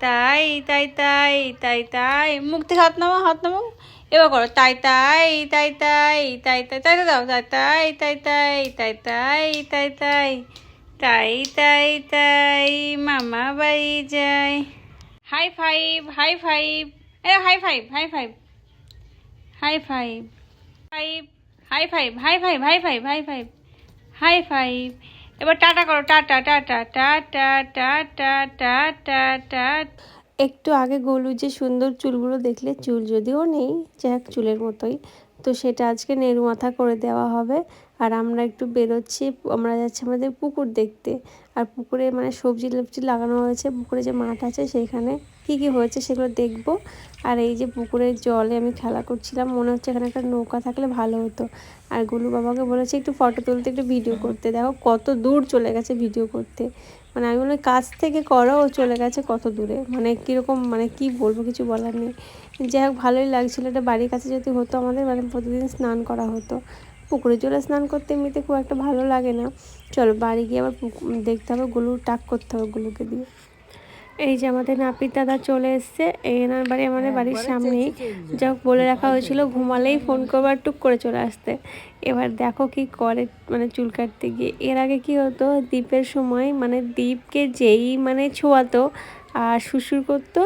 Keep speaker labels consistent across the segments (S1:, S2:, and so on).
S1: তাই তাই তাই তাই তাই, মুখ থেকে হাত নামাও, এবার করো তাই তাই তাই তাই তাই তাই তাই দাও, তাই তাই তাই তাই তাই তাই তাই তাই তাই তাই তাই মামা বাড়ি যায়। হাই ফাইভ, হাই ফাইভ, এ high five, high five, high five, five, high five, high five, high five, high five, high five. এবার টাটা করো, টাটা টাটা টাটা টাটা টাটা টাটা।
S2: একটু আগে গোলু যে সুন্দর চুলগুলো দেখলে, চুল যদিও নেই, যাক চুলের মতোই, তো সেটা আজকে নেড়ু মাথা করে দেওয়া হবে। আর আমরা একটু বেরোচ্ছি, আমরা যাচ্ছি আমাদের পুকুর দেখতে। আর পুকুরে মানে সবজি টবজি লাগানো হয়েছে, পুকুরে যে মাঠ আছে সেইখানে কী কী হয়েছে সেগুলো দেখব। আর এই যে পুকুরের জলে আমি খেলা করছিলাম, মনে হচ্ছে এখানে একটা নৌকা থাকলে ভালো হতো। আর গোলু বাবাকে বলেছে একটু ফটো তুলতে, একটু ভিডিও করতে। দেখো কত দূর চলে গেছে ভিডিও করতে, মানে আমি মনে হয় কাছ থেকে করো, ও চলে গেছে কত দূরে, মানে কীরকম, মানে কি বলবো, কিছু বলার নেই। যাই হোক ভালোই লাগছিলো, এটা বাড়ির কাছে যদি হতো আমাদের, মানে প্রতিদিন স্নান করা হতো। পুকুরে জলে স্নান করতে এমনিতে খুব একটা ভালো লাগে না। চলো বাড়ি গিয়ে আবার দেখতে হবে, গুলুর টাক করতে হবে গুলুকে দিয়ে। এই যে আমাদের নাপিত দাদা চলে এসছে, এনার বাড়ি আমাদের বাড়ির সামনেই। যা বলে রাখা হয়েছিল ঘুমালেই ফোন করবো আর টুক করে চলে আসতে। এবার দেখো কি করে, মানে চুল কাটতে গিয়ে। এর আগে কি হতো, দ্বীপের সময় মানে দ্বীপকে যেই মানে ছোঁয়াতো আর শ্বশুর করতো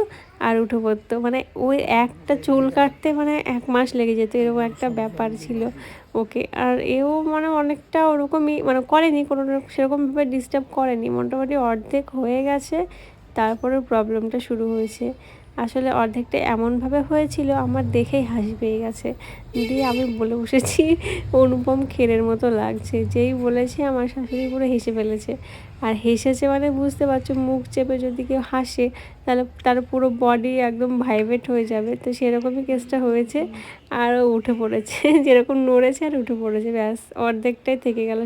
S2: আর উঠে পড়তো, মানে ওই একটা চুল কাটতে মানে 1 মাস লেগে যেত, এরকম একটা ব্যাপার ছিল ওকে। আর এও মানে অনেকটা ওরকমই মানে করেনি, কোনো সেরকমভাবে ডিস্টার্ব করেনি, মোটামুটি অর্ধেক হয়ে গেছে। তারপরে প্রবলেমটা শুরু হয়েছে। আসলে অর্ধেকটা এমনভাবে হয়েছিল আমার দেখেই হাসি পেয়ে গেছে, দিয়ে আমি বলে বসেছি অনুপম খেরের মতো লাগছে। যেই বলেছে আমার শাশুড়ি পুরো হেসে ফেলেছে। আর হেসেছে মানে বুঝতে পারছো, মুখ চেপে যদি কেউ হাসে তাহলে তার পুরো বডি একদম ভাইব্রেট হয়ে যাবে, তো সেরকমই কেসটা হয়েছে। আর ও উঠে পড়েছে যেরকম নড়েছে আর উঠে পড়েছে, ব্যাস অর্ধেকটাই থেকে গেল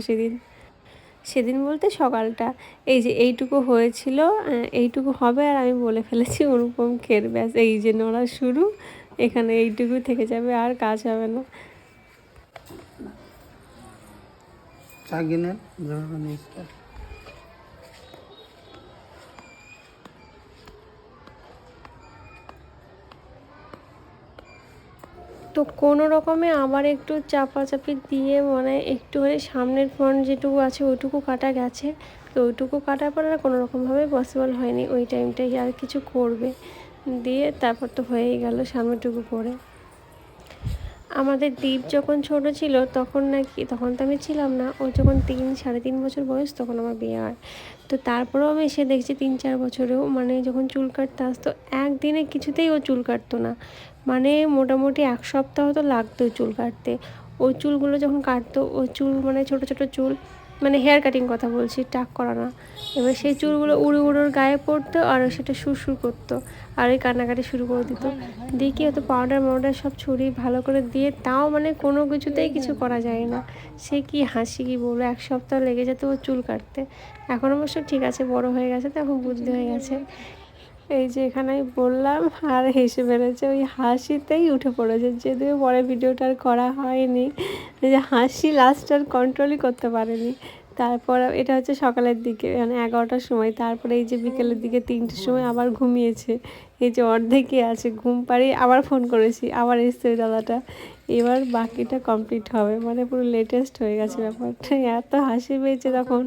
S2: সেদিন বলতে সকালটা। এই যে এইটুকু হয়েছিল, এইটুকু হবে, আর আমি বলে ফেলেছি অনুপম খের, ব্যাস এই যে নড়া শুরু, এখানে এইটুকু থেকে যাবে, আর কাজ হবে না। তো কোনো রকমে আবার একটু চাপাচাপি দিয়ে মানে একটুখানি সামনের ফ্রন্ট যেটুকু আছে ওইটুকু কাটা গেছে। তো ওইটুকু কাটার পর আর কোনো রকমভাবে পসিবল হয়নি ওই টাইমটাই আর কিছু করবে, দিয়ে তারপর তো হয়েই গেল সামনেটুকু করে। আমাদের দ্বীপ যখন ছোট ছিল তখন নাকি, তখন তো আমি ছিলাম না, ও যখন 3-3.5 বছর বয়স তখন আমার বিয়ে হয়। তো তারপরেও আমি এসে দেখছি 3-4 বছরেও মানে যখন চুল কাটতে আসতো একদিনে কিছুতেই ও চুল কাটতো না, মানে মোটামুটি 1 সপ্তাহ তো লাগতো চুল কাটতে। ওই চুলগুলো যখন কাটতো, ওই চুল মানে ছোট ছোট চুল, মানে হেয়ার কাটিং কথা বলছি, টাক করা না। এবার সেই চুলগুলো উড়ে উড়োর গায়ে পড়তো আর সেটা সুরসুর করতো, আর ওই কান্নাকাটি শুরু করে দিত। দিয়ে কি হতো, পাউডার সব ছড়িয়ে ভালো করে দিয়ে, তাও মানে কোনো কিছুতেই কিছু করা যায় না। সে কি হাসি, কি বলবো, 1 সপ্তাহ লেগে যেত ও চুল কাটতে। এখন অবশ্য ঠিক আছে, বড় হয়ে গেছে, তো এখন বুদ্ধি হয়ে গেছে। এই যে এখানে আমি বললাম আর হেসে ফেলেছে, ওই হাসিতেই উঠে পড়েছে, যদিও পরে ভিডিওটা আর করা হয়নি, এই যে হাসি লাস্ট আর কন্ট্রোলই করতে পারেনি। তারপর এটা হচ্ছে সকালের দিকে, মানে 11টার সময়। তারপরে এই যে বিকেলের দিকে 3টের সময় আবার ঘুমিয়েছে, এই যে অর্ধেকই আছে, ঘুম পাড়িয়ে আবার ফোন করেছি, আবার এসছে ওই দাদাটা। এবার বাকিটা কমপ্লিট হবে, মানে পুরো লেটেস্ট হয়ে গেছে ব্যাপারটা, এত হাসি পেয়েছে তখন।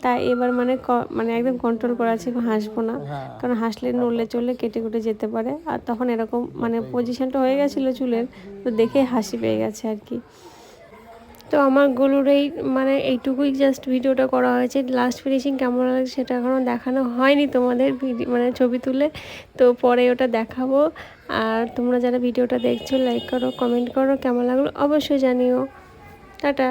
S2: তাই এবার মানে মানে একদম কন্ট্রোল করা আছে, হাসবো না, কারণ হাসলে নড়লে চললে কেটে কুটে যেতে পারে। আর তখন এরকম মানে পজিশনটা হয়ে গেছিলো চুলের, তো দেখে হাসি পেয়ে গেছে আর কি। তো আমার গলুর এই মানে এইটুকুই জাস্ট ভিডিওটা করা হয়েছে। লাস্ট ফিনিশিং কেমন লাগে সেটা এখনও দেখানো হয়নি তোমাদের, ভিডিও মানে ছবি তুলে, তো পরে ওটা দেখাবো। আর তোমরা যারা ভিডিওটা দেখছো লাইক করো, কমেন্ট করো, কেমন লাগলো অবশ্যই জানিও। টাটা।